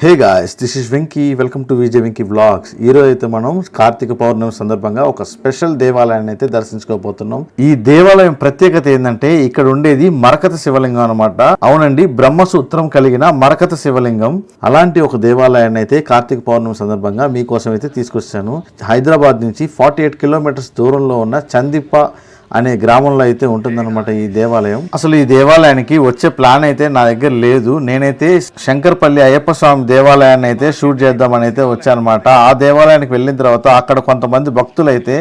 Hey guys, this is Venky. Welcome to Vijay Venky vlogs. ఈరోజు అయితే మనం కార్తీక పౌర్ణమి సందర్భంగా ఒక స్పెషల్ దేవాలయాన్ని అయితే దర్శించుకోబోతున్నాం. ఈ దేవాలయం ప్రత్యేకత ఏంటంటే ఇక్కడ ఉండేది మరకత శివలింగం అనమాట. అవునండి, బ్రహ్మసూత్రం కలిగిన మరకత శివలింగం. అలాంటి ఒక దేవాలయాన్ని అయితే కార్తీక పౌర్ణమి సందర్భంగా మీకోసం అయితే తీసుకొచ్చాను. హైదరాబాద్ నుంచి 48 కిలోమీటర్స్ దూరంలో ఉన్న చందిప్ప అనే గ్రామంలో అయితే ఉంటుందన్నమాట ఈ దేవాలయం. అసలు ఈ దేవాలయానికి వచ్చే ప్లాన్ అయితే నా దగ్గర లేదు. నేనైతే శంకర్పల్లి అయ్యప్ప స్వామి దేవాలయాన్ని అయితే షూట్ చేద్దామని అయితే వచ్చానమాట. ఆ దేవాలయానికి వెళ్ళిన తర్వాత అక్కడ కొంతమంది భక్తులు అయితే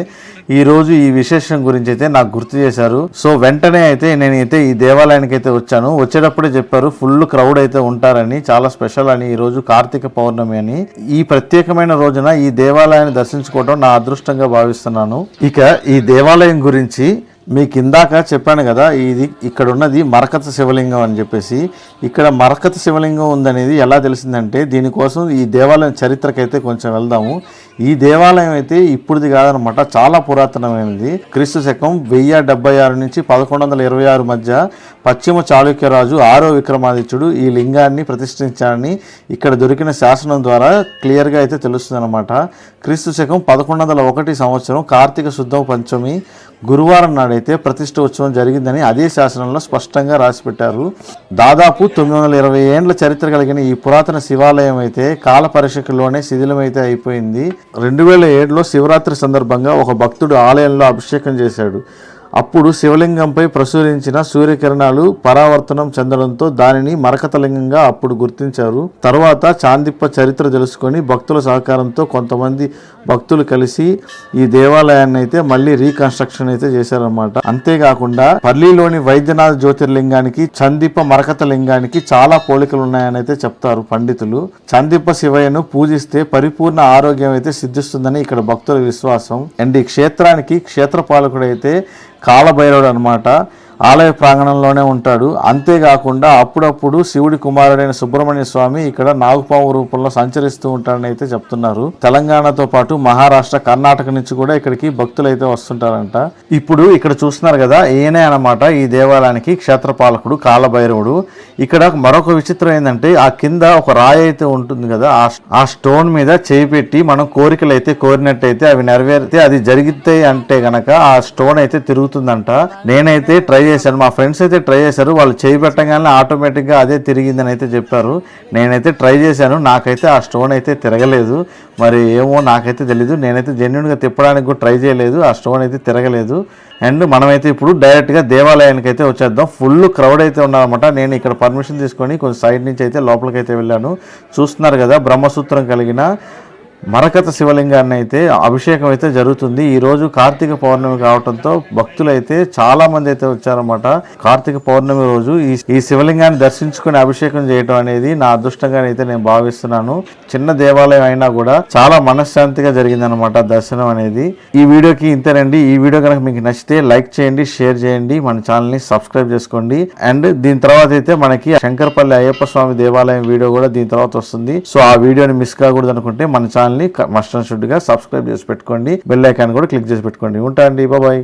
ఈ రోజు ఈ విశేషం గురించి అయితే నాకు గుర్తు చేశారు. సో వెంటనే అయితే నేనైతే ఈ దేవాలయానికి అయితే వచ్చాను. వచ్చేటప్పుడే చెప్పారు ఫుల్ క్రౌడ్ అయితే ఉంటారని, చాలా స్పెషల్ అని, ఈ రోజు కార్తీక పౌర్ణమి అని. ఈ ప్రత్యేకమైన రోజున ఈ దేవాలయాన్ని దర్శించుకోవడం నా అదృష్టంగా భావిస్తున్నాను. ఇక ఈ దేవాలయం గురించి మీకు ఇందాక చెప్పాను కదా, ఇది ఇక్కడ ఉన్నది మరకత శివలింగం అని చెప్పేసి. ఇక్కడ మరకత శివలింగం ఉందనేది ఎలా తెలిసిందంటే, దీనికోసం ఈ దేవాలయం చరిత్రకైతే కొంచెం వెళ్దాము. ఈ దేవాలయం అయితే ఇప్పుడుది కాదనమాట, చాలా పురాతనమైనది. క్రీస్తు శకం 1076 నుంచి 1126 మధ్య పశ్చిమ చాళుక్యరాజు 6వ విక్రమాదిత్యుడు ఈ లింగాన్ని ప్రతిష్ఠించాడని ఇక్కడ దొరికిన శాసనం ద్వారా క్లియర్గా అయితే తెలుస్తుంది అనమాట. క్రీస్తు శకం 1101 సంవత్సరం కార్తీక శుద్ధ పంచమి గురువారం నాడైతే ప్రతిష్ఠ ఉత్సవం జరిగిందని అదే శాసనంలో స్పష్టంగా రాసిపెట్టారు. దాదాపు 920 ఏండ్ల చరిత్ర కలిగిన ఈ పురాతన శివాలయం అయితే కాల పరిషకుల్లోనే శిథిలమైతే అయిపోయింది. 2007లో శివరాత్రి సందర్భంగా ఒక భక్తుడు ఆలయంలో అభిషేకం చేశాడు. అప్పుడు శివలింగంపై ప్రసరించిన సూర్యకిరణాలు పరావర్తనం చెందడంతో దానిని మరకతలింగంగా అప్పుడు గుర్తించారు. తర్వాత చాందిప్ప చరిత్ర తెలుసుకొని భక్తుల సహకారంతో కొంతమంది భక్తులు కలిసి ఈ దేవాలయాన్ని అయితే మళ్ళీ రీకన్స్ట్రక్షన్ అయితే చేశారనమాట. అంతేకాకుండా పల్లిలోని వైద్యనాథ జ్యోతిర్లింగానికి చందిప్ప మరకత లింగానికి చాలా పోలికలు ఉన్నాయని అయితే చెప్తారు పండితులు. చందిప్ప శివయ్యను పూజిస్తే పరిపూర్ణ ఆరోగ్యం అయితే సిద్ధిస్తుందని ఇక్కడ భక్తుల విశ్వాసం. అండ్ ఈ క్షేత్రానికి క్షేత్రపాలకుడైతే కాలభైరవుడు అనమాట. ఆలయ ప్రాంగణంలోనే ఉంటాడు. అంతేకాకుండా అప్పుడప్పుడు శివుడి కుమారుడైన సుబ్రహ్మణ్య స్వామి ఇక్కడ నాగుపాము రూపంలో సంచరిస్తూ ఉంటారని అయితే చెప్తున్నారు. తెలంగాణతో పాటు మహారాష్ట్ర, కర్ణాటక నుంచి కూడా ఇక్కడికి భక్తులు అయితే వస్తుంటారంట. ఇప్పుడు ఇక్కడ చూస్తున్నారు కదా, ఈయనే అనమాట ఈ దేవాలయానికి క్షేత్రపాలకుడు కాలభైరవుడు. ఇక్కడ మరొక విచిత్రం ఏంటంటే, ఆ కింద ఒక రాయి అయితే ఉంటుంది కదా, ఆ స్టోన్ మీద చేయి పెట్టి మనం కోరికలు అయితే కోరినట్టయితే అవి నెరవేరితే అది జరిగితే అంటే గనక ఆ స్టోన్ అయితే తిరుగుతుందంట. నేనైతే ట్రై చేశాను, మా ఫ్రెండ్స్ అయితే ట్రై చేశారు. వాళ్ళు చేయి పెట్టగానే ఆటోమేటిక్గా అదే తిరిగిందని అయితే చెప్పారు. నేనైతే ట్రై చేశాను, నాకైతే ఆ స్టోన్ అయితే తిరగలేదు. మరి ఏమో నాకైతే తెలీదు. నేనైతే జెన్యున్గా తిప్పడానికి కూడా ట్రై చేయలేదు, ఆ స్టోన్ అయితే తిరగలేదు. అండ్ మనమైతే ఇప్పుడు డైరెక్ట్గా దేవాలయానికి అయితే వచ్చేద్దాం. ఫుల్ క్రౌడ్ అయితే ఉన్నారన్నమాట. నేను ఇక్కడ పర్మిషన్ తీసుకొని కొంచెం సైడ్ నుంచి అయితే లోపలికైతే వెళ్ళాను. చూస్తున్నారు కదా, బ్రహ్మసూత్రం కలిగిన మరకత శివలింగాన్ని అయితే అభిషేకం అయితే జరుగుతుంది. ఈరోజు కార్తీక పౌర్ణమి కావడంతో భక్తులు అయితే చాలా మంది అయితే వచ్చారన్నమాట. కార్తీక పౌర్ణమి రోజు ఈ శివలింగాన్ని దర్శించుకుని అభిషేకం చేయడం అనేది నా అదృష్టంగా అయితే నేను భావిస్తున్నాను. చిన్న దేవాలయం అయినా కూడా చాలా మనశ్శాంతిగా జరిగిందనమాట దర్శనం అనేది. ఈ వీడియోకి ఇంతేనండి. ఈ వీడియో కనుక మీకు నచ్చితే లైక్ చేయండి, షేర్ చేయండి, మన ఛానల్ని సబ్స్క్రైబ్ చేసుకోండి. అండ్ దీని తర్వాత అయితే మనకి శంకర్పల్లి అయ్యప్ప స్వామి దేవాలయం వీడియో కూడా దీని తర్వాత వస్తుంది. సో ఆ వీడియోని మిస్ కాకూడదు అనుకుంటే మన ఛానల్ మస్ట్ అండ్ షుడ్ గా సబ్స్క్రైబ్ చేసి పెట్టుకోండి. బెల్ ఐకాన్ కూడా క్లిక్ చేసి పెట్టుకోండి. ఉంటా అండి, బాయ్.